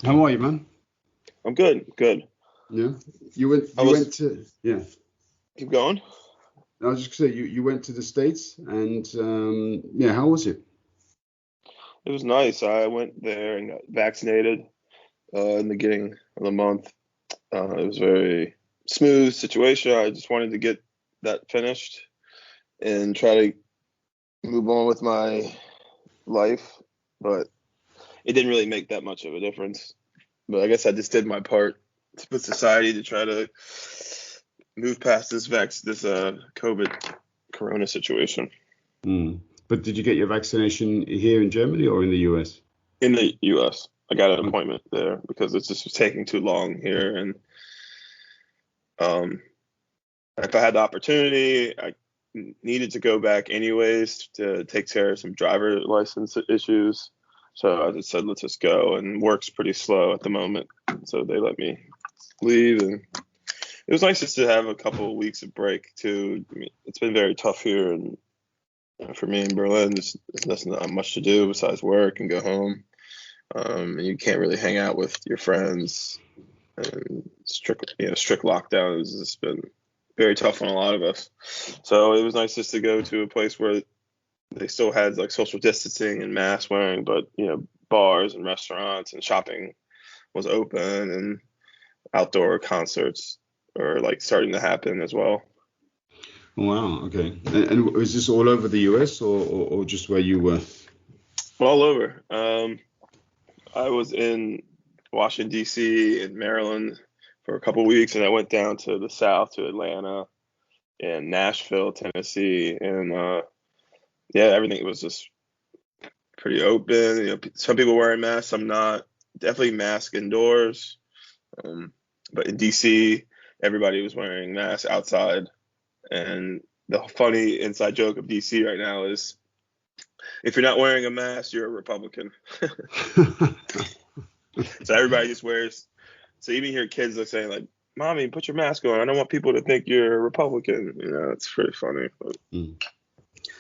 How are you, man? I'm good. Good. Yeah. You went I you was went to yeah. keep going. I was just gonna say you went to the States and yeah, how was it? It was nice. I went there and got vaccinated in the beginning of the month. It was a very smooth situation. I just wanted to get that finished and try to move on with my life, but it didn't really make that much of a difference. But I guess I just did my part with society to try to move past this COVID Corona situation. Mm. But did you get your vaccination here in Germany or in the US? In the U.S. I got an Oh, appointment there because it's just taking too long here, and um, if I had the opportunity, I needed to go back anyways to take care of some driver license issues. So I just said, let's just go, and work's pretty slow at the moment, so they let me leave, and it was nice just to have a couple of weeks of break too. I mean, it's been very tough here, and for me in Berlin, there's not much to do besides work and go home. And you can't really hang out with your friends. And strict lockdown has just been very tough on a lot of us. So it was nice just to go to a place where they still had like social distancing and mask wearing, but bars and restaurants and shopping was open, and outdoor concerts are like starting to happen as well. wow, okay. And was this all over the US or just where you were? All over. I was in Washington D.C. and Maryland for a couple of weeks, and I went down to the South to Atlanta and Nashville, Tennessee, and yeah, everything was just pretty open. Some people wearing masks, some not. Definitely mask indoors, um, but in D.C., everybody was wearing masks outside. And the funny inside joke of D.C. right now is, if you're not wearing a mask, you're a Republican. So everybody just wears. So even hear kids are saying like, "Mommy, put your mask on. I don't want people to think you're a Republican." It's pretty funny. But Mm.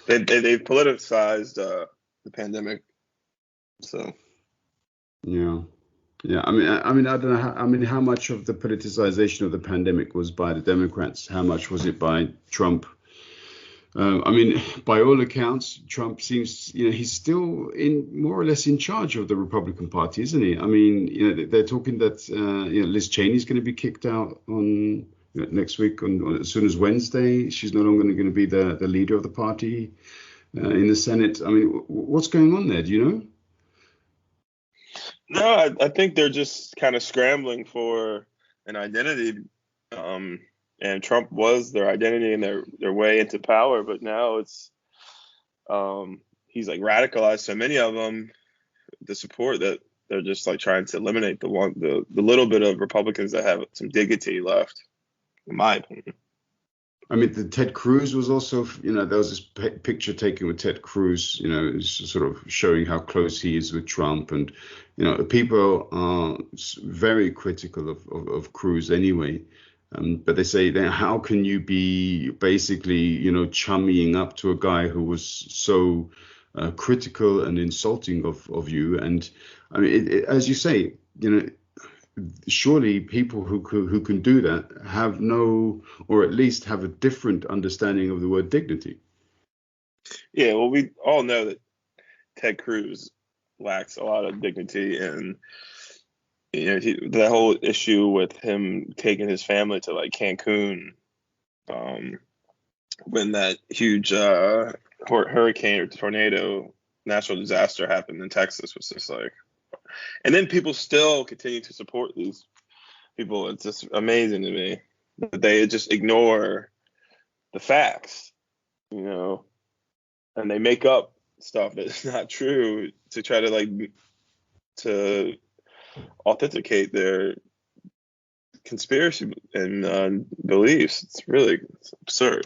they've politicized the pandemic. So Yeah. Yeah, I mean, I don't know. How much of the politicization of the pandemic was by the Democrats? How much was it by Trump? I mean, by all accounts, Trump seems, he's still in more or less in charge of the Republican Party, isn't he? I mean, they're talking that Liz Cheney's going to be kicked out on next week, as soon as Wednesday. She's no longer going to be the leader of the party in the Senate. I mean, what's going on there? Do you know? no, I think they're just kind of scrambling for an identity. Um, and Trump was their identity and their way into power, but now he's like radicalized so many of them to support that they're just like trying to eliminate the little bit of Republicans that have some dignity left, in my opinion. I mean, the Ted Cruz was also, there was this picture taken with Ted Cruz, sort of showing how close he is with Trump. And, people are very critical of Cruz anyway. But they say, then how can you be basically, chummying up to a guy who was so critical and insulting of you? And I mean, as you say, surely people who can do that have no, or at least have a different understanding of the word dignity. Yeah, well, we all know that Ted Cruz lacks a lot of dignity, and the whole issue with him taking his family to like Cancun, when that huge hurricane or tornado natural disaster happened in Texas was just like, and then people still continue to support these people. It's just amazing to me that they just ignore the facts, and they make up stuff that's not true to try to to authenticate their conspiracy and beliefs. It's absurd.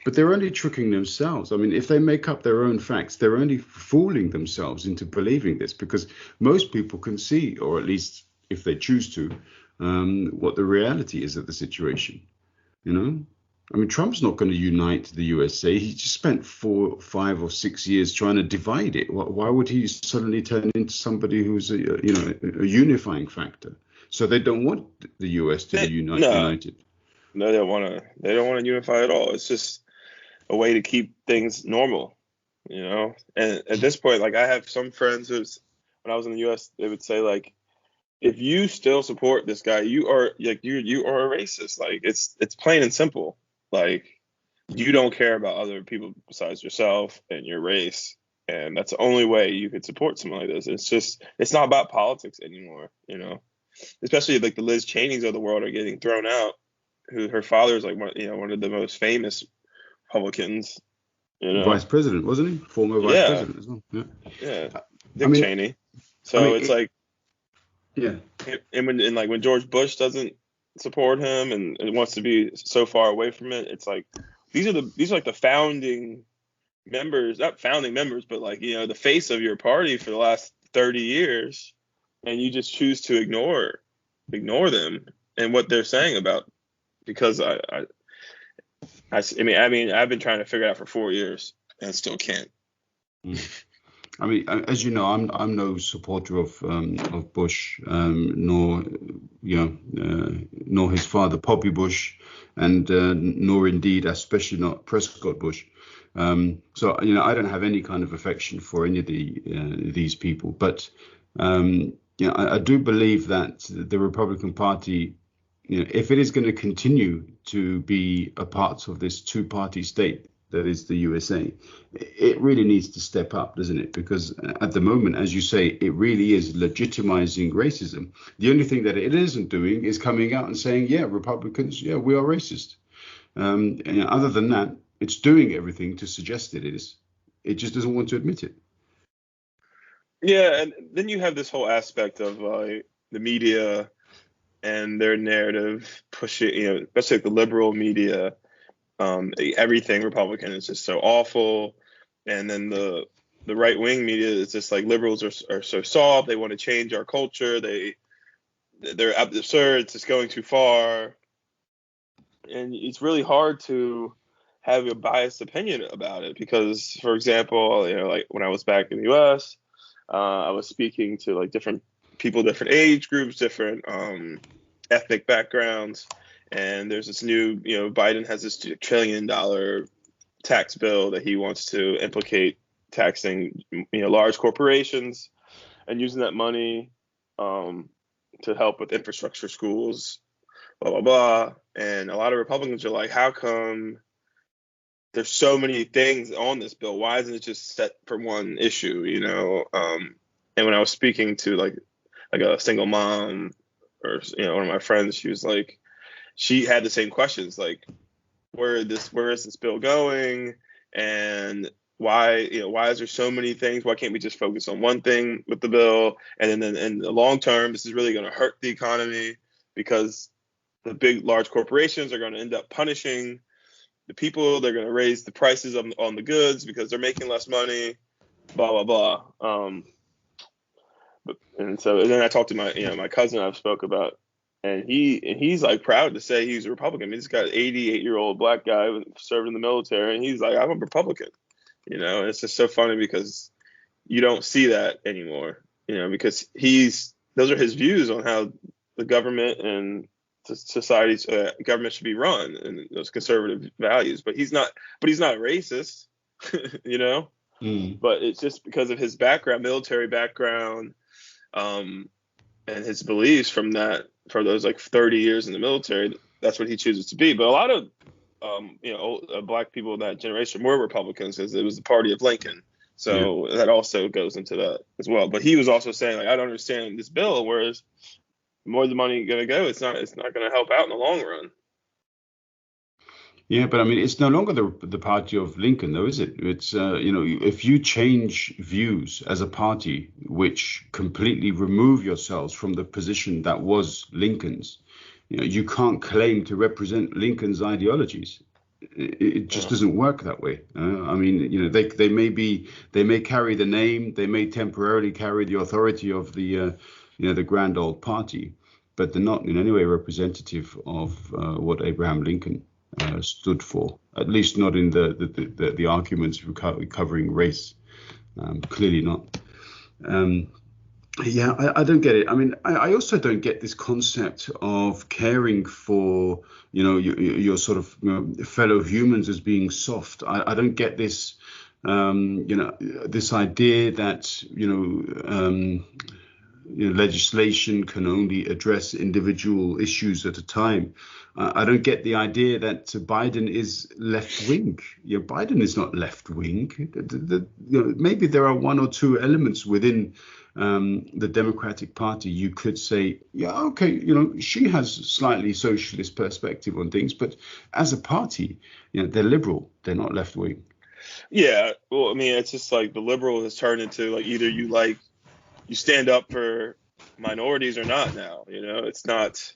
But they're only tricking themselves. I mean, if they make up their own facts, they're only fooling themselves into believing this, because most people can see, or at least if they choose to, what the reality is of the situation, you know? I mean, Trump's not going to unite the USA. He just spent 4, 5, or 6 years trying to divide it. Why would he suddenly turn into somebody who's a unifying factor? So they don't want the US to be united. No, they don't want to. They don't want to unify at all. It's just a way to keep things normal, And at this point, like I have some friends who's when I was in the U.S., they would say like, if you still support this guy, you are like you are a racist. Like it's plain and simple. Like you don't care about other people besides yourself and your race, and that's the only way you could support someone like this. It's not about politics anymore, Especially like the Liz Cheneys of the world are getting thrown out. Who her father is like one of the most famous Republicans. Vice president, wasn't he? Former vice president as well. Yeah. Dick Cheney. So it's like, yeah. And when George Bush doesn't support him and wants to be so far away from it, it's like these are like the founding members, not founding members, but like the face of your party for the last 30 years, and you just choose to ignore them and what they're saying about. Because I mean, I've been trying to figure it out for 4 years and still can't. I mean, as you know, I'm no supporter of Bush, nor his father, Poppy Bush, and nor indeed, especially not Prescott Bush. So I don't have any kind of affection for any of these people. But I do believe that the Republican Party, if it is going to continue to be a part of this two-party state that is the USA, it really needs to step up, doesn't it? Because at the moment, as you say, it really is legitimizing racism. The only thing that it isn't doing is coming out and saying, yeah, Republicans, yeah, we are racist. Other than that, it's doing everything to suggest it is. It just doesn't want to admit it. Yeah, and then you have this whole aspect of the media and their narrative pushing, especially like the liberal media, everything Republican is just so awful. And then the right wing media is just like liberals are so soft. They want to change our culture. They're absurd. It's just going too far. And it's really hard to have a biased opinion about it because, for example, like when I was back in the U.S., I was speaking to like different people, different age groups, different ethnic backgrounds. And there's this new, Biden has this $1 trillion tax bill that he wants to implicate taxing, large corporations and using that money to help with infrastructure, schools, blah, blah, blah. And a lot of Republicans are like, how come there's so many things on this bill? Why isn't it just set for one issue, And when I was speaking to like a single mom or, one of my friends, she was like, she had the same questions, like, where is this bill going? And why is there so many things? Why can't we just focus on one thing with the bill? And then in the long term, this is really going to hurt the economy because the large corporations are going to end up punishing the people. They're going to raise the prices on the goods because they're making less money, blah, blah, blah. And then I talked to my cousin I've spoke about, and he's like proud to say he's a Republican. I mean, he's got an 88-year-old black guy who served in the military, and he's like, I'm a Republican. And it's just so funny because you don't see that anymore, because those are his views on how the government and society's government should be run and those conservative values. But he's not racist, But it's just because of his background, military background, and his beliefs for those like 30 years in the military. That's what he chooses to be. But a lot of black people of that generation were Republicans because it was the party of Lincoln. So that also goes into that as well. But he was also saying, like, I don't understand this bill. Whereas the more the money going to go, it's not going to help out in the long run. Yeah, but I mean, it's no longer the party of Lincoln, though, is it? It's if you change views as a party, which completely remove yourselves from the position that was Lincoln's, you can't claim to represent Lincoln's ideologies. It just doesn't work that way. I mean, they may carry the name, they may temporarily carry the authority of the grand old party, but they're not in any way representative of what Abraham Lincoln stood for. At least not in the arguments covering race. Clearly not. Yeah, I don't get it. I mean, I also don't get this concept of caring for, your sort of fellow humans as being soft. I don't get this, this idea that, legislation can only address individual issues at a time. I don't get the idea that Biden is left wing. Biden is not left wing. Maybe there are one or two elements within the Democratic Party. You could say, yeah, okay, she has a slightly socialist perspective on things, but as a party, they're liberal. They're not left wing. Yeah, well, I mean, it's just like the liberal has turned into like either you stand up for minorities or not now. It's not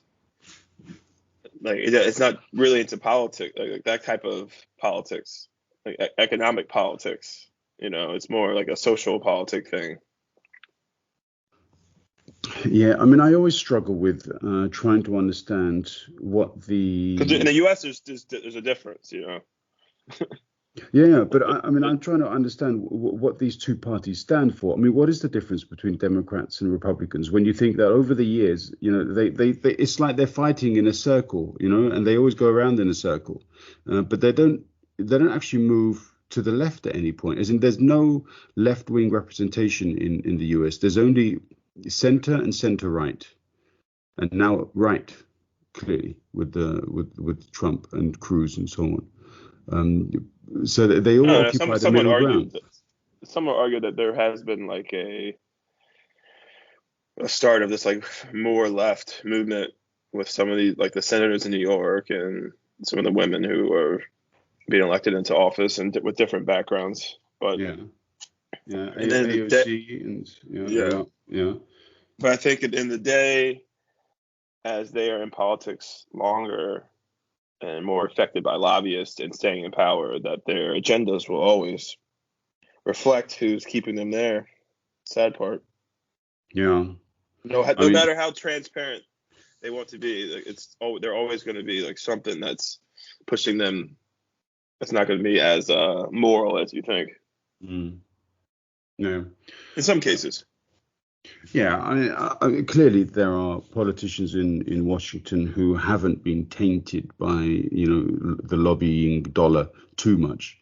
like it's not really into politics, like that type of politics, like economic politics. It's more like a social politic thing. Yeah, I mean, I always struggle with trying to understand what because in the U.S. there's a difference, Yeah, but I mean, I'm trying to understand what these two parties stand for. I mean, what is the difference between Democrats and Republicans when you think that over the years, they it's like they're fighting in a circle, and they always go around in a circle, but they don't actually move to the left at any point. As in, there's no left wing representation in the US. There's only center and center right, and now right, clearly with Trump and Cruz and so on. So they all occupy the middle ground. Some would argue that there has been like a start of this like more left movement with some of the like the senators in New York and some of the women who are being elected into office and with different backgrounds. But and AOC and yeah. But I think in the day, as they are in politics longer and more affected by lobbyists and staying in power, that their agendas will always reflect who's keeping them there. Sad part. Yeah. No matter how transparent they want to be, like they're always going to be like something that's pushing them. That's not going to be as moral as you think. Mm. No. In some cases. Yeah, I mean, clearly there are politicians in Washington who haven't been tainted by the lobbying dollar too much,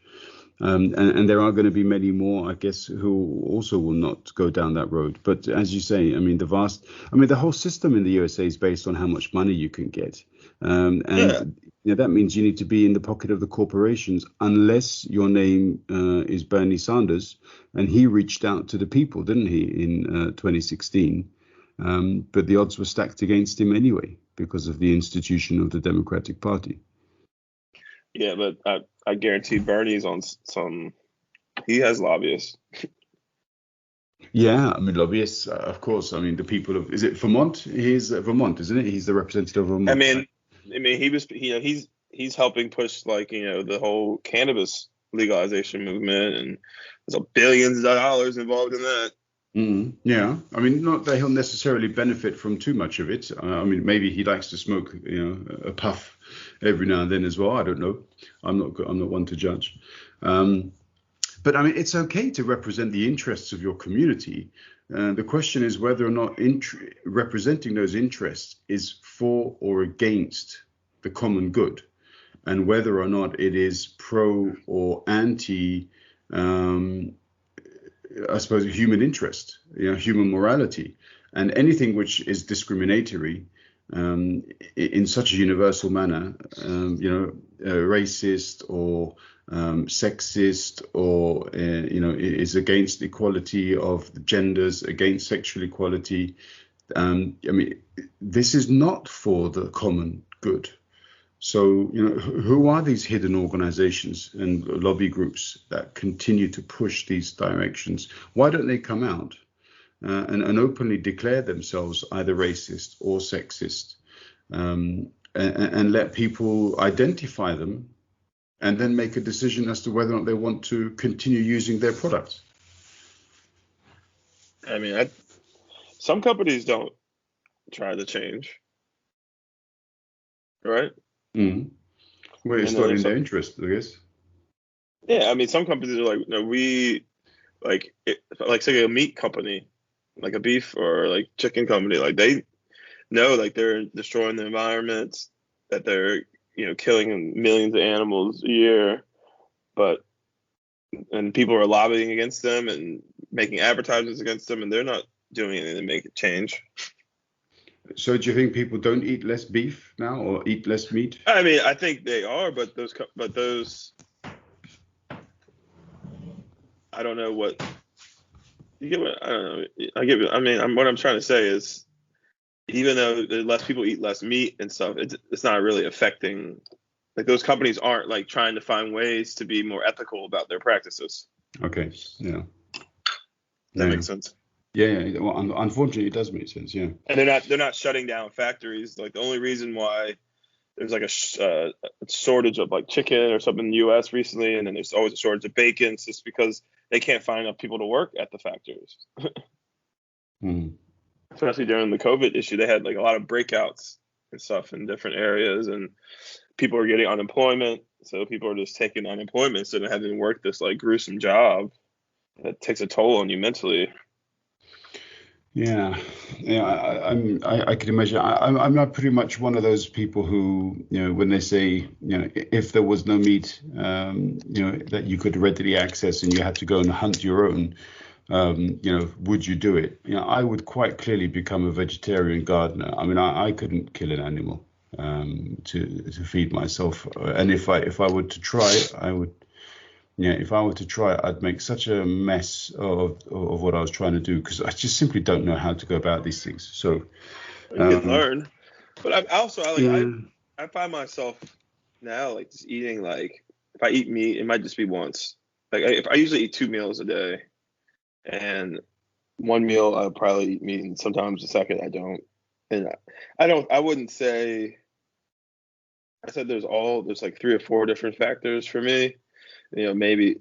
and there are going to be many more, I guess, who also will not go down that road. But as you say, I mean, the whole system in the USA is based on how much money you can get, that means you need to be in the pocket of the corporations, unless your name is Bernie Sanders, and he reached out to the people, didn't he, in 2016? But the odds were stacked against him anyway because of the institution of the Democratic Party. Yeah, but I guarantee Bernie's on some. He has lobbyists. Yeah, I mean, lobbyists, of course. I mean, the people of, is it Vermont? He's Vermont, isn't it? He's the representative of Vermont. I mean, he was, he's helping push like the whole cannabis legalization movement, and there's billions of dollars involved in that. Yeah, I mean, not that he'll necessarily benefit from too much of it. I mean, maybe he likes to smoke, a puff every now and then as well. I don't know. I'm not one to judge. But I mean, it's okay to represent the interests of your community. The question is whether or not representing those interests is for or against the common good, and whether or not it is pro or anti, I suppose, human interest, human morality, and anything which is discriminatory in such a universal manner, racist or sexist, or is against equality of the genders, against sexual equality. I mean, this is not for the common good. So, who are these hidden organizations and lobby groups that continue to push these directions? Why don't they come out and openly declare themselves either racist or sexist, and let people identify them, and then make a decision as to whether or not they want to continue using their products? I mean, some companies don't try to change, right? Mm. Well, it's And not in their interest, I guess. yeah, I mean, some companies are like, no, we like say a meat company, like a beef or like chicken company, like they know like they're destroying the environment, that they're killing millions of animals a year, but and people are lobbying against them and making advertisements against them, and they're not doing anything to make it change. So do you think people don't eat less beef now or eat less meat? I mean, I think they are, but those I don't know what you get. What I don't know. I get. I mean, what I'm trying to say is, even though less people eat less meat and stuff, it's not really affecting. Like those companies aren't like trying to find ways to be more ethical about their practices. Okay. Yeah. That makes sense. Yeah. Well, unfortunately, it does make sense. Yeah. And they're not shutting down factories. Like the only reason why there's like a shortage of like chicken or something in the U.S. recently, and then there's always a shortage of bacon. It's just because they can't find enough people to work at the factories. Especially during the COVID issue, they had like a lot of breakouts and stuff in different areas, and people are getting unemployment. So people are just taking unemployment instead of having to work this like gruesome job that takes a toll on you mentally. Yeah, I can imagine. I'm not pretty much one of those people who, when they say, if there was no meat, that you could readily access and you had to go and hunt your own, would you do it? I would quite clearly become a vegetarian gardener. I mean, I couldn't kill an animal to feed myself, and if I were to try it, I would. Yeah, if I were to try it, I'd make such a mess of what I was trying to do because I just simply don't know how to go about these things. So You can learn, but yeah. I find myself now like just eating like if I eat meat, it might just be once. Like if I usually eat 2 meals a day, and one meal I'll probably eat meat, and sometimes the second I don't. And I wouldn't say. I said there's like 3 or 4 different factors for me. Maybe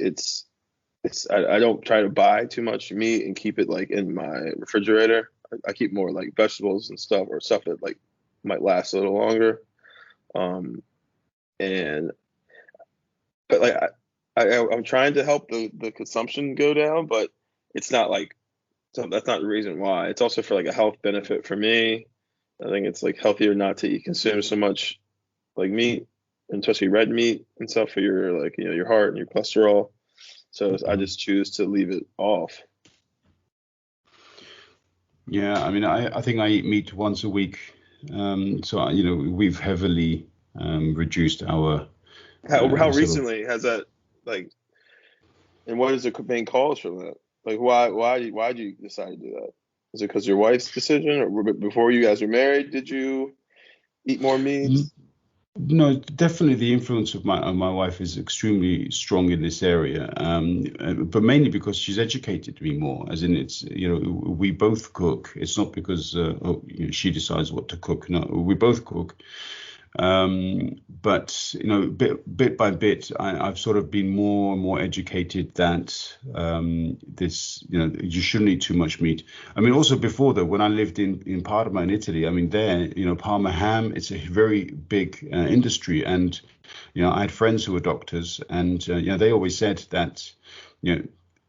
I don't try to buy too much meat and keep it like in my refrigerator. I keep more like vegetables and stuff, or stuff that like might last a little longer. And but like I'm trying to help the consumption go down, but it's not like, so that's not the reason why. It's also for like a health benefit for me. I think it's like healthier not to consume so much like meat, and especially red meat and stuff for your like your heart and your cholesterol. So I just choose to leave it off. Yeah, I mean, I think I eat meat once a week. So we've heavily reduced our How sort of. recently has that like, and what is the main cause for that? Like why did you decide to do that? Is it because your wife's decision, or before you guys were married, did you eat more meat? No, definitely the influence of my wife is extremely strong in this area, but mainly because she's educated me more. As in, it's we both cook. It's not because she decides what to cook. No, we both cook. But bit by bit, I've sort of been more and more educated that this, you shouldn't eat too much meat. I mean, also before that, when I lived in Parma in Italy, I mean, there, Parma ham, it's a very big industry, and I had friends who were doctors, and they always said that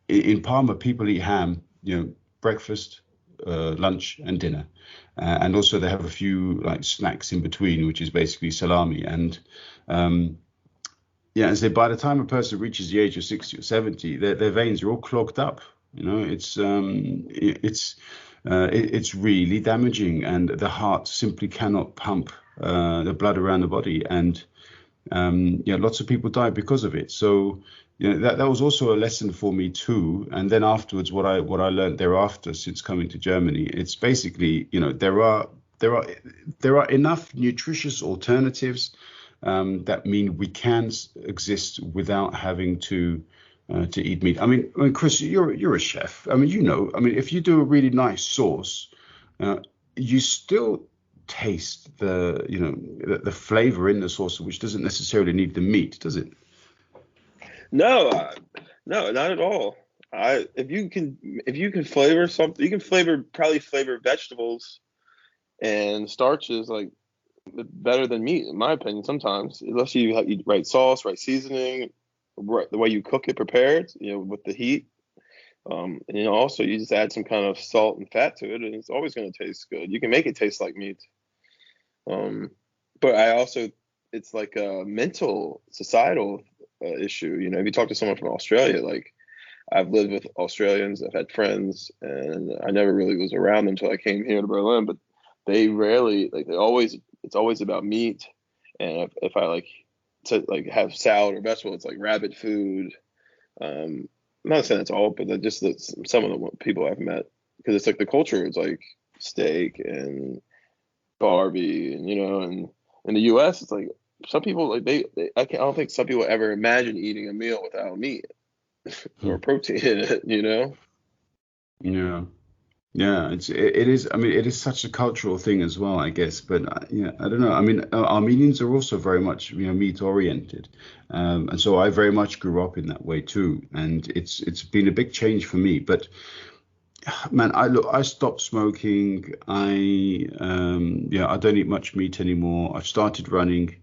in Parma people eat ham, breakfast, lunch, and dinner. And also they have a few like snacks in between, which is basically salami. And and so by the time a person reaches the age of 60 or 70, their veins are all clogged up. It's really damaging, and the heart simply cannot pump the blood around the body. And lots of people die because of it. So that was also a lesson for me too. And then afterwards, what I learned thereafter, since coming to Germany, it's basically there are enough nutritious alternatives that mean we can exist without having to eat meat. I mean, Chris, you're a chef. I mean, if you do a really nice sauce, you still taste the flavor in the sauce, which doesn't necessarily need the meat, does it? No, no, not at all. If you can flavor something, you can probably flavor vegetables and starches like better than meat, in my opinion. Sometimes, unless you eat right sauce, right seasoning, right, the way you cook it prepared, with the heat. And also you just add some kind of salt and fat to it, and it's always going to taste good. You can make it taste like meat. But it's like a mental, societal issue. If you talk to someone from Australia, like I've lived with Australians, I've had friends, and I never really was around them until I came here to Berlin. But they rarely, it's always about meat. And if I like to like have salad or vegetable, it's like rabbit food. I'm not saying it's all, but just some of the people I've met, because it's like the culture is like steak and Barbie, and and in the U.S. it's like some people like I don't think some people ever imagine eating a meal without meat or protein in it. Yeah. Yeah, it is. I mean, it is such a cultural thing as well, I guess. But yeah, I don't know. I mean, Armenians are also very much meat oriented, and so I very much grew up in that way too. And it's been a big change for me. But man, I stopped smoking. I don't eat much meat anymore. I've started running.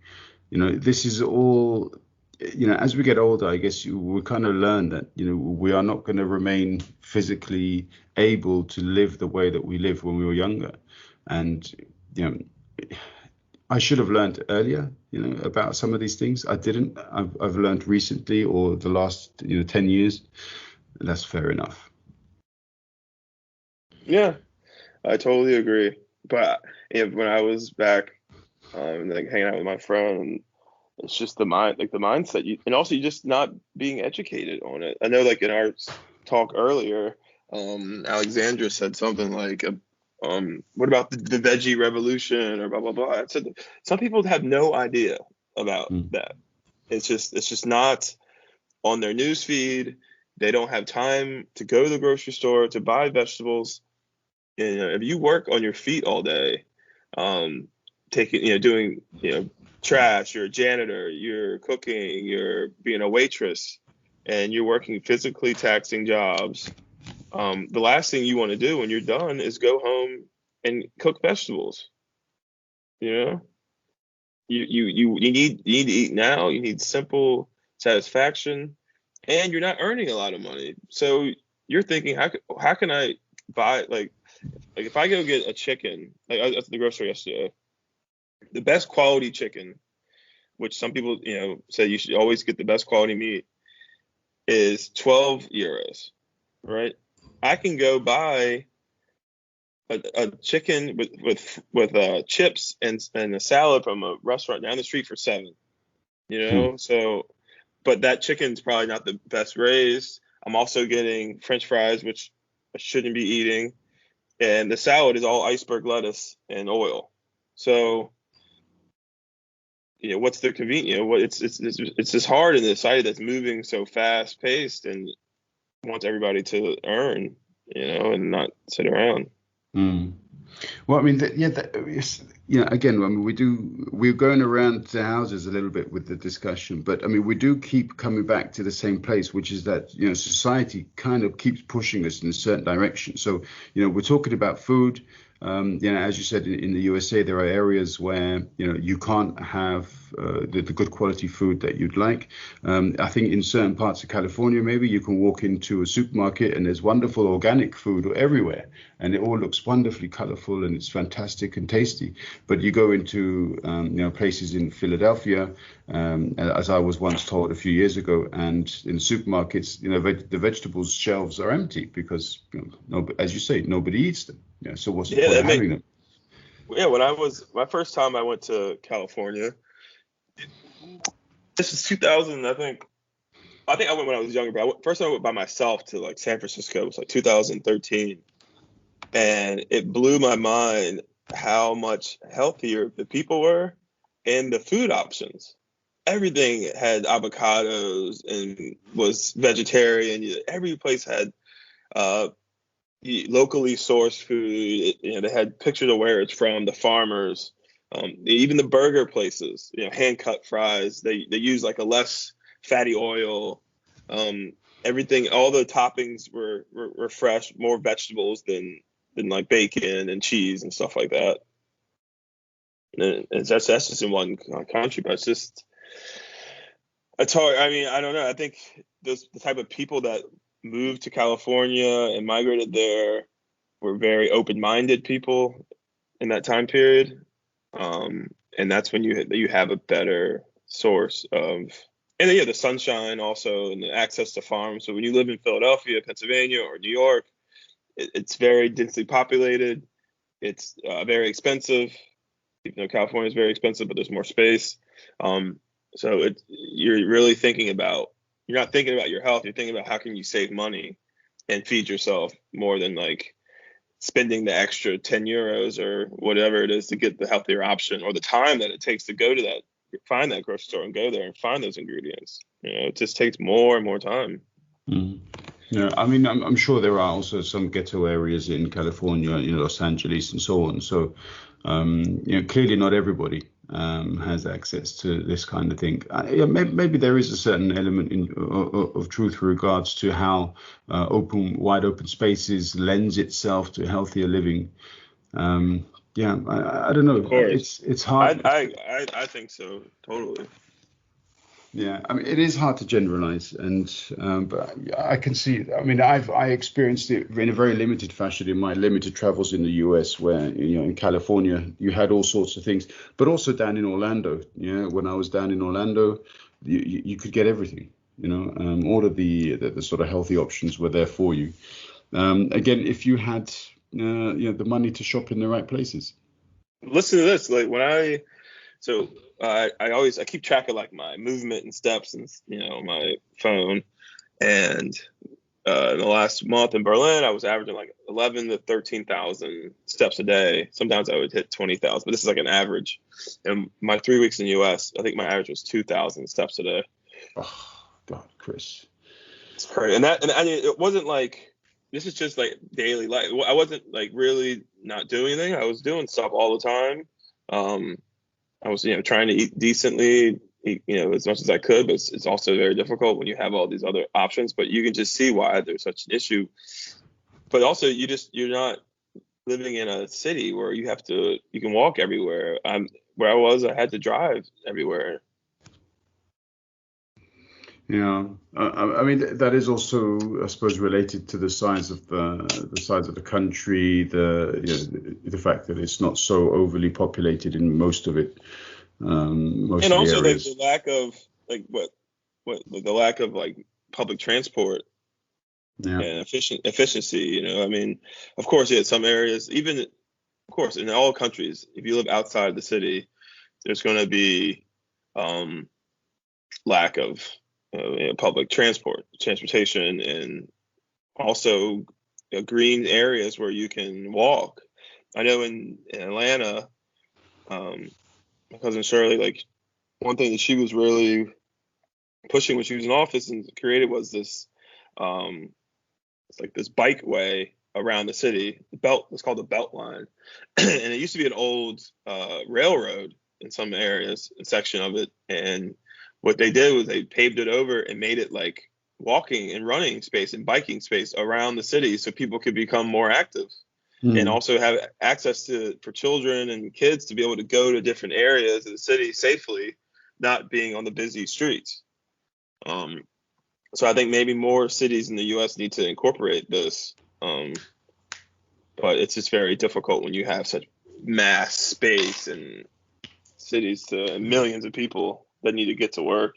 This is all. As we get older, I guess we kind of learn that we are not going to remain physically able to live the way that we lived when we were younger. And I should have learned earlier about some of these things. I didn't. I've learned recently, or the last 10 years. That's fair enough. Yeah, I totally agree. But when I was back, like hanging out with my friend, it's just the mindset, and also you just not being educated on it. I know, like in our talk earlier, Alexandra said something like, "What about the veggie revolution?" or blah blah blah. I said some people have no idea about that. It's just not on their news feed. They don't have time to go to the grocery store to buy vegetables. If you work on your feet all day, doing trash, you're a janitor, you're cooking, you're being a waitress, and you're working physically taxing jobs, the last thing you want to do when you're done is go home and cook vegetables. You need to eat now. You need simple satisfaction, and you're not earning a lot of money. So you're thinking, how can I buy like if I go get a chicken, like I was at the grocery yesterday, the best quality chicken, which some people, say you should always get the best quality meat, is 12 euros, right? I can go buy a chicken with chips and a salad from a restaurant down the street for 7, So, but that chicken's probably not the best raised. I'm also getting French fries, which I shouldn't be eating, and the salad is all iceberg lettuce and oil. So, what's the convenience? It's just hard in a society that's moving so fast paced and wants everybody to earn, and not sit around. Well, I mean, again, I mean, we're going around the houses a little bit with the discussion, but I mean, we do keep coming back to the same place, which is that, society kind of keeps pushing us in a certain direction. So, we're talking about food. As you said, in the USA, there are areas where, you can't have the good quality food that you'd like. I think in certain parts of California, maybe you can walk into a supermarket and there's wonderful organic food everywhere, and it all looks wonderfully colorful and it's fantastic and tasty. But you go into, places in Philadelphia, as I was once told a few years ago, and in supermarkets, the vegetables shelves are empty because, as you say, nobody eats them. So what's the point of having them? Yeah, when my first time I went to California, this is 2000, I think I went when I was younger, but first I went by myself to like San Francisco. It was like 2013, and it blew my mind how much healthier the people were and the food options. Everything had avocados and was vegetarian. Every place had locally sourced food. They had pictures of where it's from, the farmers. Even the burger places, hand cut fries. They use like a less fatty oil. Everything, all the toppings were fresh, more vegetables than like bacon and cheese and stuff like that. And that's just in one country, but it's hard. I mean, I don't know. I think the type of people that moved to California and migrated there were very open-minded people in that time period, and that's when you have a better source of, and then, yeah, the sunshine also, and the access to farms. So when you live in Philadelphia, Pennsylvania, or New York, it's very densely populated. It's very expensive, even though California is very expensive, but there's more space. So you're really you're not thinking about your health. You're thinking about how can you save money and feed yourself more than like spending the extra 10 euros or whatever it is to get the healthier option, or the time that it takes to go to find that grocery store and go there and find those ingredients. It just takes more and more time. Mm. Yeah, I mean, I'm sure there are also some ghetto areas in California, Los Angeles and so on. So, clearly not everybody has access to this kind of thing. Yeah, maybe there is a certain element of truth with regards to how wide open spaces lends itself to healthier living. Yeah, I don't know. Of course, it's hard. I think so, totally. Yeah, I mean, it is hard to generalize, but I can see. I mean, I experienced it in a very limited fashion in my limited travels in the US, where in California you had all sorts of things, but also down in Orlando. When I was down in Orlando, you could get everything. All of the sort of healthy options were there for you. Again, if you had the money to shop in the right places. Listen to this, like I keep track of like my movement and steps and my phone, and in the last month in Berlin I was averaging like 11 to 13,000 steps a day. Sometimes I would hit 20,000, but this is like an average. And my 3 weeks in the US, I think my average was 2,000 steps a day. Oh God, Chris, it's crazy. And I mean, it wasn't like, this is just like daily life. I wasn't like really not doing anything. I was doing stuff all the time. I was, trying to eat decently, as much as I could, but it's also very difficult when you have all these other options. But you can just see why there's such an issue. But also, you're not living in a city where you can walk everywhere. Where I had to drive everywhere. Yeah, I mean that is also, I suppose, related to the size of the country, the fact that it's not so overly populated in most of it, most And of the also like areas. the lack of like the lack of like public transport Yeah. and efficiency. I mean, of course, yeah, some areas, even of course in all countries, if you live outside of the city, there's going to be lack of public transportation, and also green areas where you can walk. I know in Atlanta, my cousin Shirley, like one thing that she was really pushing when she was in office and created was this, it's like this bike way around the city. It's called the Belt Line, and it used to be an old railroad in some areas, a section of it. And what they did was they paved it over and made it like walking and running space and biking space around the city, so people could become more active and Mm. also have access for children and kids to be able to go to different areas of the city safely, not being on the busy streets. So I think maybe more cities in the U.S. need to incorporate this, but it's just very difficult when you have such mass space and cities to millions of people that need to get to work.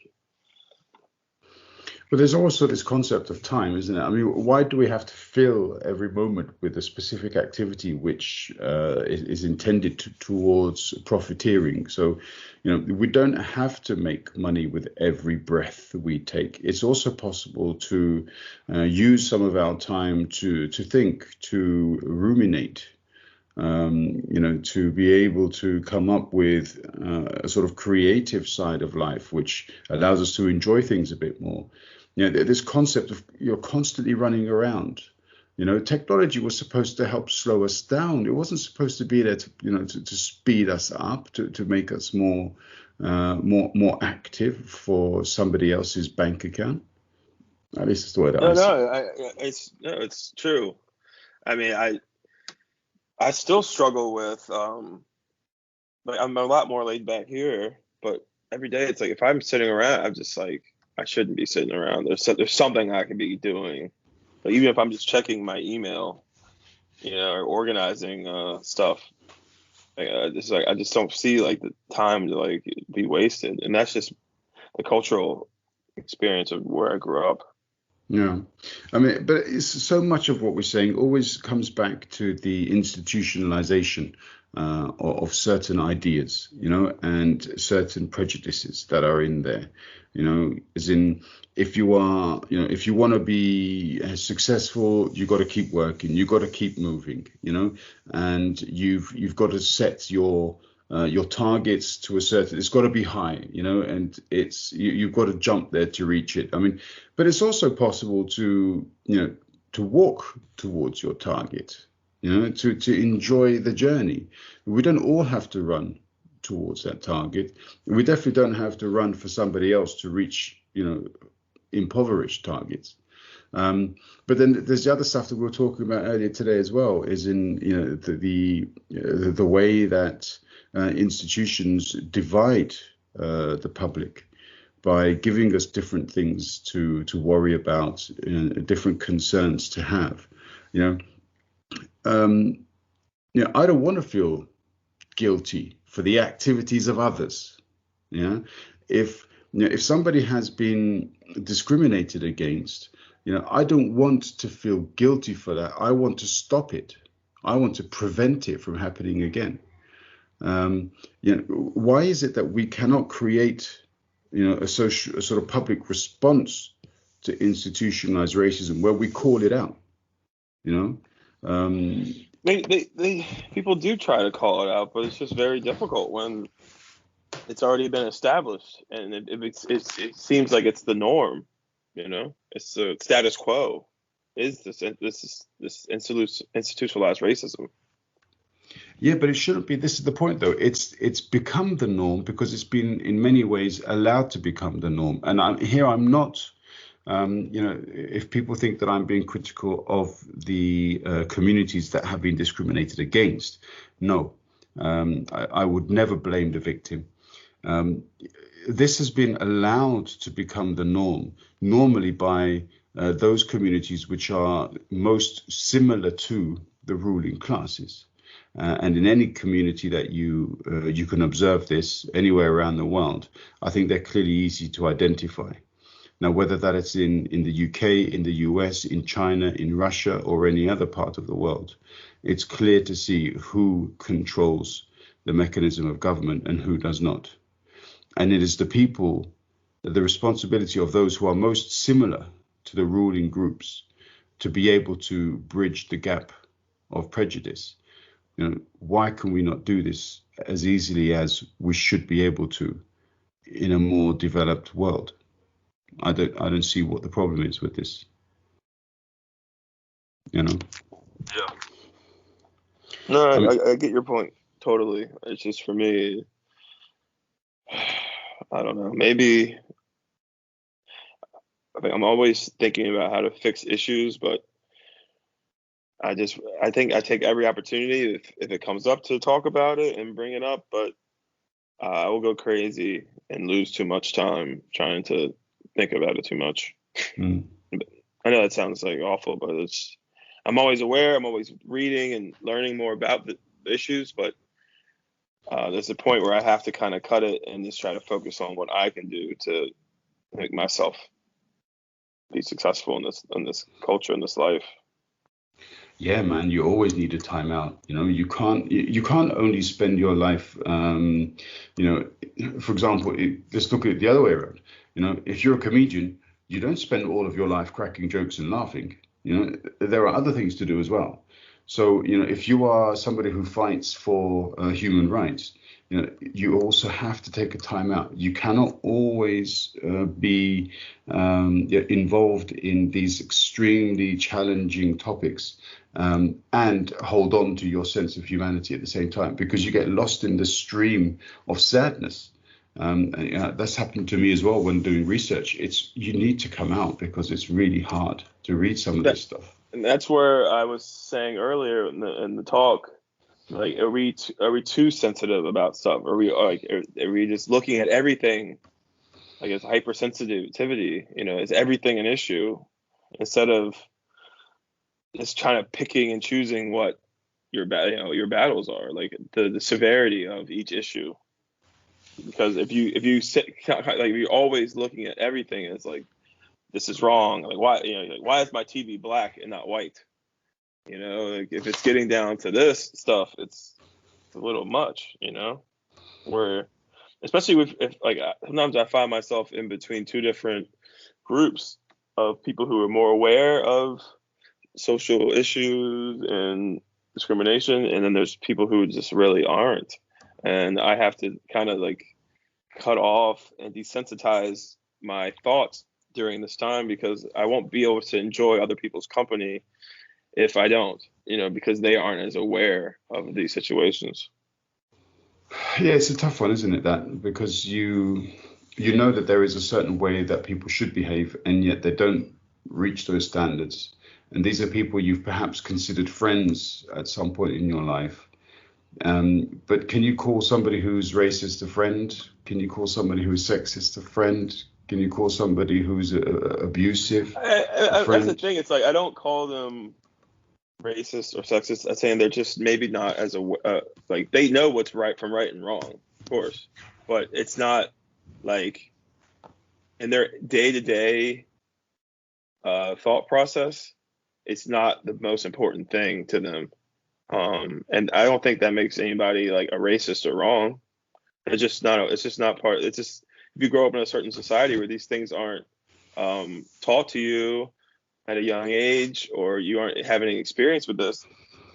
But there's also this concept of time, isn't it? I mean, why do we have to fill every moment with a specific activity which is intended towards profiteering? So, we don't have to make money with every breath we take. It's also possible to use some of our time to think, to ruminate, to be able to come up with a sort of creative side of life, which allows us to enjoy things a bit more. This concept of you're constantly running around. Technology was supposed to help slow us down. It wasn't supposed to be there to speed us up, to make us more active for somebody else's bank account. At least that's the way that I see it. It's true. I mean, I still struggle with like I'm a lot more laid back here, but every day it's like if I'm sitting around, I'm just like I shouldn't be sitting around. There's something I could be doing. Like even if I'm just checking my email, or organizing stuff, like, I just don't see like the time to like be wasted, and that's just the cultural experience of where I grew up. Yeah, I mean, but it's so much of what we're saying always comes back to the institutionalization of certain ideas, and certain prejudices that are in there, as in if you are, if you want to be successful, you got to keep working, you got to keep moving, and you've got to set your targets to a certain, it's got to be high, and you've got to jump there to reach it. I mean, but it's also possible to walk towards your target, to enjoy the journey. We don't all have to run towards that target. We definitely don't have to run for somebody else to reach, impoverished targets. But then there's the other stuff that we were talking about earlier today as well, is in the way that institutions divide the public by giving us different things to worry about, different concerns to have. I don't want to feel guilty for the activities of others. If somebody has been discriminated against, I don't want to feel guilty for that. I want to stop it. I want to prevent it from happening again. Why is it that we cannot create, a sort of public response to institutionalized racism where we call it out? They people do try to call it out, but it's just very difficult when it's already been established, and it seems like it's the norm. It's the status quo. Is this institutionalized racism? Yeah, but it shouldn't be. This is the point, though. It's become the norm because it's been in many ways allowed to become the norm. And I'm not. If people think that I'm being critical of the communities that have been discriminated against, no, I would never blame the victim. This has been allowed to become the norm, normally by those communities which are most similar to the ruling classes. And in any community that you can observe this anywhere around the world, I think they're clearly easy to identify. Now, whether that is in the UK, in the US, in China, in Russia, or any other part of the world, it's clear to see who controls the mechanism of government and who does not. And it is the people, the responsibility of those who are most similar to the ruling groups to be able to bridge the gap of prejudice. Why can we not do this as easily as we should be able to in a more developed world? I don't see what the problem is with this. Yeah. No, I get your point totally. It's just for me, I don't know. Maybe I think I'm always thinking about how to fix issues, but I think I take every opportunity if it comes up to talk about it and bring it up, but I will go crazy and lose too much time trying to think about it too much. I know that sounds like awful, but I'm always aware, I'm always reading and learning more about the issues, but there's a point where I have to kind of cut it and just try to focus on what I can do to make myself be successful in this culture, in this life. Yeah, man, you always need a timeout. You can't only spend your life, for example, let's look at it the other way around. If you're a comedian, you don't spend all of your life cracking jokes and laughing. There are other things to do as well. So, if you are somebody who fights for human rights, you also have to take a time out. You cannot always be involved in these extremely challenging topics and hold on to your sense of humanity at the same time, because you get lost in the stream of sadness. That's happened to me as well when doing research. You need to come out because it's really hard to read some of this stuff. And that's where I was saying earlier in the talk, Like, are we too sensitive about stuff? Are we just looking at everything like it's hypersensitivity? Is everything an issue instead of just trying to picking and choosing what your battles are, like the severity of each issue. Because if you sit like if you're always looking at everything as like this is wrong, like why is my TV black and not white? Like if it's getting down to this stuff, it's a little much, where especially if like sometimes I find myself in between two different groups of people who are more aware of social issues and discrimination, and then there's people who just really aren't, and I have to kind of like cut off and desensitize my thoughts during this time, because I won't be able to enjoy other people's company if I don't, because they aren't as aware of these situations. Yeah, it's a tough one, isn't it? That because you know that there is a certain way that people should behave, and yet they don't reach those standards. And these are people you've perhaps considered friends at some point in your life. But can you call somebody who's racist a friend? Can you call somebody who's sexist a friend? Can you call somebody who's abusive a friend? That's the thing. It's like I don't call them racist or sexist. I'm saying they're just maybe not as like they know what's right from right and wrong, of course, but it's not like in their day-to-day thought process, it's not the most important thing to them. And I don't think that makes anybody like a racist or wrong. It's just not part. It's just if you grow up in a certain society where these things aren't taught to you at a young age, or you aren't having any experience with this,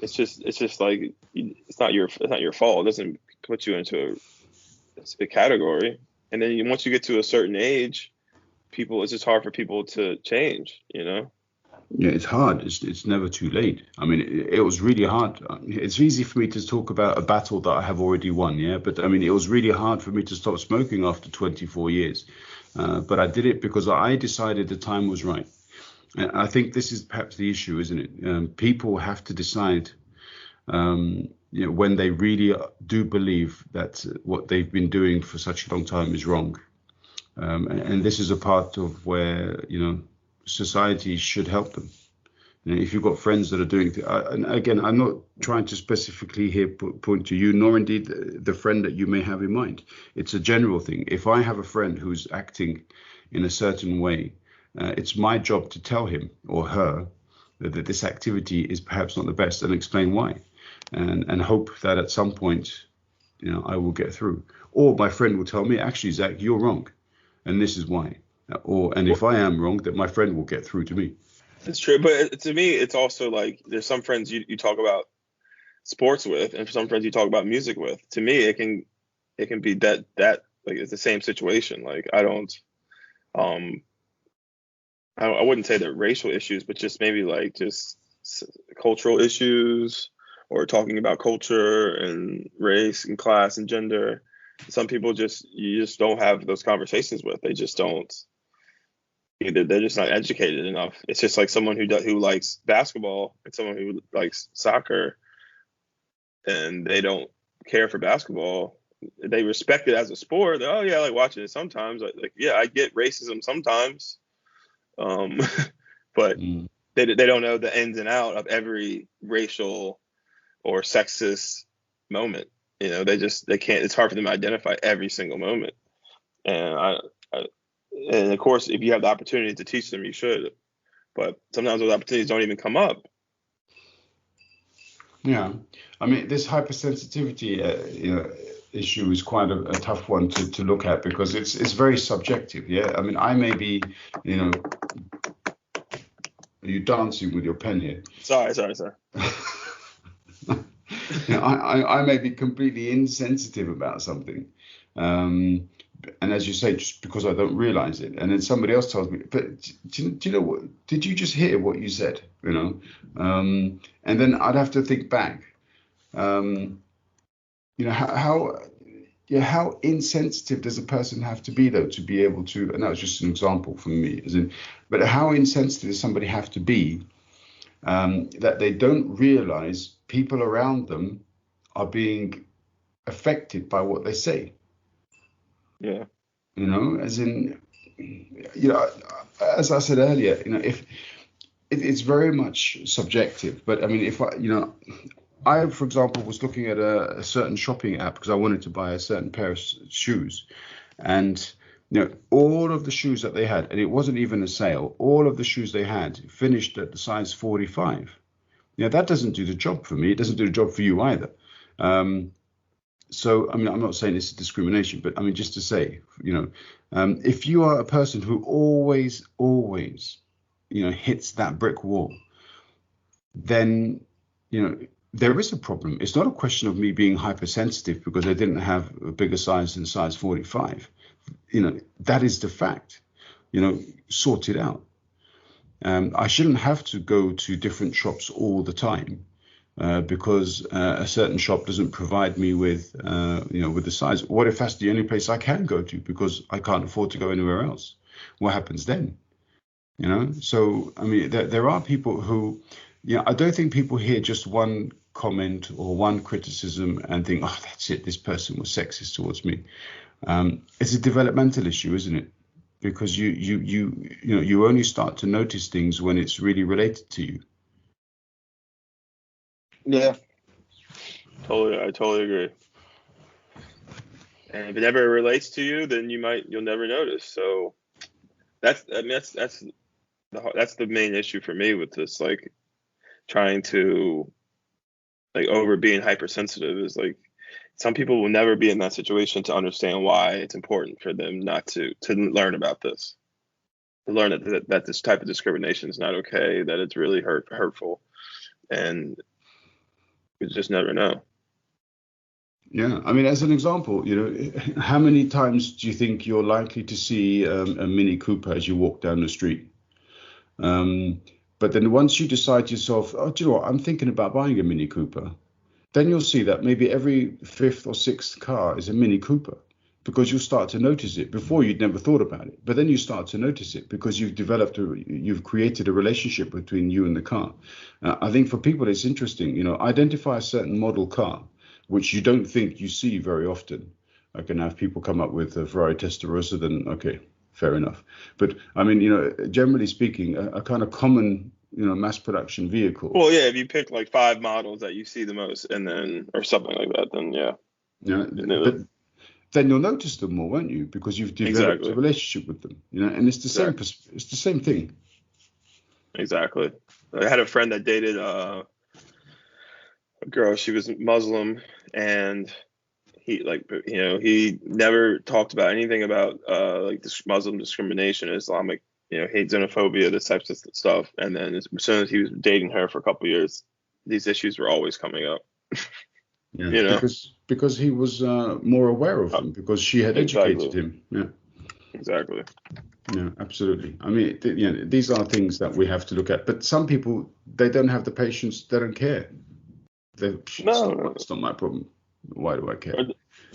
it's just like it's not your fault. It doesn't put you into a category. And then once you get to a certain age, it's just hard for people to change. Yeah, it's hard. It's never too late. I mean, it was really hard. It's easy for me to talk about a battle that I have already won, yeah. But I mean, it was really hard for me to stop smoking after 24 years. But I did it because I decided the time was right. And I think this is perhaps the issue, isn't it? People have to decide, when they really do believe that what they've been doing for such a long time is wrong. And this is a part of where, society should help them. If you've got friends that are doing and again, I'm not trying to specifically here point to you, nor indeed the friend that you may have in mind. It's a general thing. If I have a friend who's acting in a certain way, it's my job to tell him or her that this activity is perhaps not the best, and explain why, and hope that at some point, I will get through. Or my friend will tell me, actually, Zach, you're wrong, and this is why. And if I am wrong, that my friend will get through to me. It's true, but to me, it's also like there's some friends you talk about sports with, and some friends you talk about music with. To me, it can be that like it's the same situation. Like I wouldn't say they're racial issues, but just maybe like just cultural issues, or talking about culture and race and class and gender. Some people you just don't have those conversations with. They just don't. Either they're just not educated enough. It's just like someone who likes basketball and someone who likes soccer, and they don't care for basketball. They respect it as a sport. Oh yeah, I like watching it sometimes. Like yeah, I get racism sometimes, but they don't know the ins and out of every racial or sexist moment. They can't. It's hard for them to identify every single moment. And of course, if you have the opportunity to teach them, you should. But sometimes those opportunities don't even come up. Yeah, I mean, this hypersensitivity, issue is quite a tough one to look at, because it's very subjective. Yeah, I mean, I may be, are you dancing with your pen here? Sorry. I may be completely insensitive about something. And as you say, just because I don't realize it, and then somebody else tells me, but do you know what? Did you just hear what you said? And then I'd have to think back. How insensitive does a person have to be, though, to be able to? And that was just an example from me, but how insensitive does somebody have to be that they don't realize people around them are being affected by what they say. Yeah. You know, as in, you know, as I said earlier, you know, if it's very much subjective, but I mean, if I, you know, I, for example, was looking at a certain shopping app because I wanted to buy a certain pair of shoes, and you know, all of the shoes that they had, and it wasn't even a sale, all of the shoes they had finished at the size 45. Now, that doesn't do the job for me. It doesn't do the job for you either. So, I mean, I'm not saying this is discrimination, but I mean, just to say, you know, if you are a person who always, you know, hits that brick wall, then, you know, there is a problem. It's not a question of me being hypersensitive because I didn't have a bigger size than size 45. You know, that is the fact. You know, sort it out. I shouldn't have to go to different shops all the time because a certain shop doesn't provide me with, you know, with the size. What if that's the only place I can go to because I can't afford to go anywhere else? What happens then? You know, so I mean, there are people who, you know, I don't think people hear just one comment or one criticism and think, oh, that's it, this person was sexist towards me. It's a developmental issue, isn't it? Because you know, you only start to notice things when it's really related to you. Yeah. I totally agree. And if it never relates to you, then you'll never notice. So that's the main issue for me with this, like trying to like over being hypersensitive is like some people will never be in that situation to understand why it's important for them not to learn about this, to learn that this type of discrimination is not okay, that it's really hurtful, and you just never know. Yeah, I mean, as an example, you know, how many times do you think you're likely to see a Mini Cooper as you walk down the street? But then once you decide to yourself, oh, do you know what, I'm thinking about buying a Mini Cooper, then you'll see that maybe every fifth or sixth car is a Mini Cooper because you'll start to notice it. Before you'd never thought about it, but then you start to notice it because you've created a relationship between you and the car. I think for people, it's interesting, you know, identify a certain model car, which you don't think you see very often. I can have people come up with a Ferrari Testarossa, then okay, fair enough. But I mean, you know, generally speaking, a kind of common, you know, mass production vehicle. Well, yeah, if you pick like 5 models that you see the most, and then or something like that, then yeah. Yeah, but then you'll notice them more, won't you? Because you've developed a relationship with them. You know, and it's the same. It's the same thing. Exactly. I had a friend that dated a girl. She was Muslim, and he, like, you know, he never talked about anything about like this Muslim discrimination, Islamic, you know, hate, xenophobia, this types of stuff. And then as soon as he was dating her for a couple of years, these issues were always coming up. Yeah, you know, because he was more aware of them because she had educated him. Yeah, exactly. Yeah, absolutely. I mean, you know, these are things that we have to look at. But some people, they don't have the patience. They don't care. It's not my problem. Why do I care?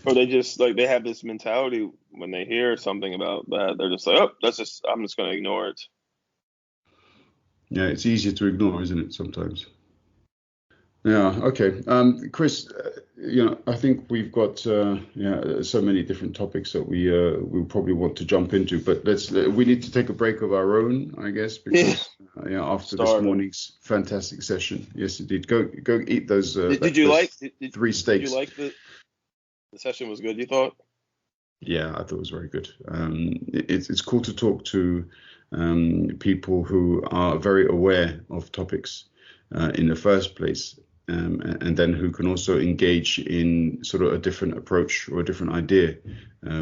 Or they just like they have this mentality when they hear something about that, they're just like, oh, I'm just going to ignore it. Yeah, it's easier to ignore, isn't it? Sometimes. Yeah. Okay. Chris, you know, I think we've got so many different topics that we'll probably want to jump into, but we need to take a break of our own, I guess, because after this morning's fantastic session. Yes, indeed. Go eat those. Did you like 3 steaks? Did you like the session was good, you thought? Yeah, I thought it was very good. It's cool to talk to people who are very aware of topics in the first place. And then who can also engage in sort of a different approach or a different idea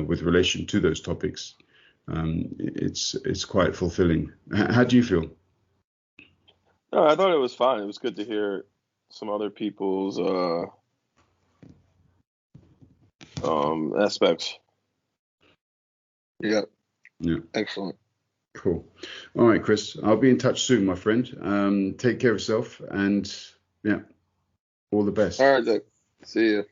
with relation to those topics. It's quite fulfilling. How do you feel? No, I thought it was fun. It was good to hear some other people's aspects. Yeah. Excellent. Cool. All right, Chris. I'll be in touch soon, my friend. Take care of yourself, and yeah. All the best. All right, Dick. See you.